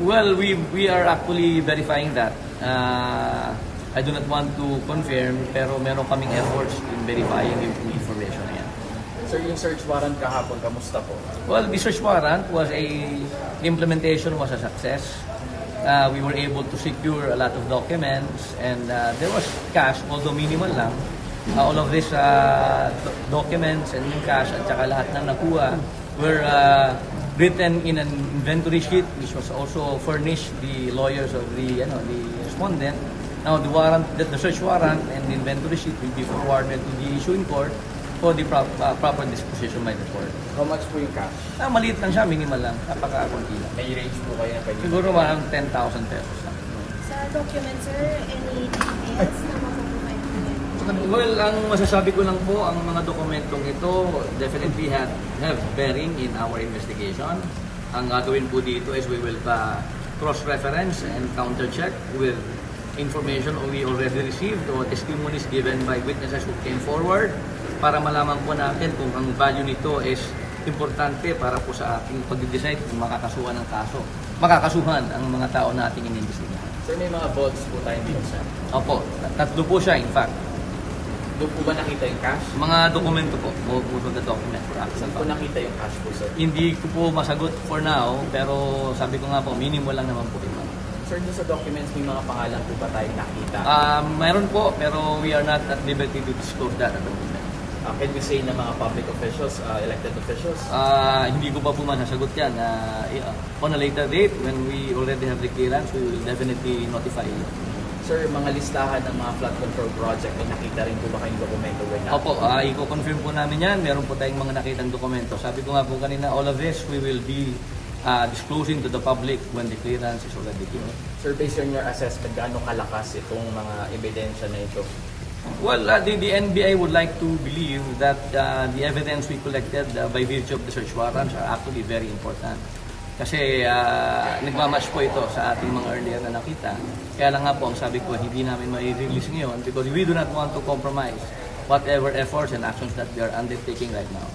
Well, we are actually verifying that. I do not want to confirm, pero meron kaming efforts in verifying yung information na yan. Sir, yung search warrant kahapon, kamusta po? Well, the search warrant was the implementation was a success. We were able to secure a lot of documents and there was cash, although minimal lang. All of these documents and yung cash at saka lahat ng nakuha were written in an inventory sheet which was also furnished the lawyers of the respondent. Now the search warrant and the inventory sheet will be forwarded to the issuing court for the proper disposition by the court. How much po yung cash? Maliit lang siya, minimal lang, napaka-konti lang. May range po kayo na pwede? Siguro mga 10,000 pesos lang. Sa document, sir, any details na mapaprovide? Well, ang masasabi ko lang po, ang mga dokumentong ito definitely have bearing in our investigation. Ang gagawin po dito is we will cross-reference and counter-check with information we already received or testimonies given by witnesses who came forward para malaman po natin kung ang value nito is importante para po sa ating pag-decide kung makakasuhan ng kaso. Makakasuhan ang mga tao na ating inimbestigahan. Sir, may mga vaults po tayong dito, sir. Opo, tatlo po siya in fact. Doon po ba nakita yung cash? Mga dokumento po, most of the document for action. Saan po nakita yung cash po, sir? Hindi ko po masagot for now, pero sabi ko nga po, minimum lang naman po ito. Sir, doon sa documents, may mga pangalan po ba tayong nakita? Mayroon po, pero we are not at liberty to disclose that at the moment. Can we say na mga public officials, elected officials? Hindi ko pa po masasagot yan. On a later date, when we already have the clearance, we will definitely notify you. Sir, mga listahan ng mga flood control project, may nakita rin po ba kayong dokumento? Opo, i-confirm po namin yan. Meron po tayong mga nakitang dokumento. Sabi ko nga po kanina, all of this we will be disclosing to the public when the clearance is already given. Sir, based on your assessment, gaano kalakas itong mga ebidensya na ito? Well, the NBI would like to believe that the evidence we collected by virtue of the search warrants are actually very important. Kasi nagmamatch po ito sa ating mga earlier na nakita. Kaya lang nga po, ang sabi ko, hindi namin ma-release ngayon because we do not want to compromise whatever efforts and actions that we are undertaking right now.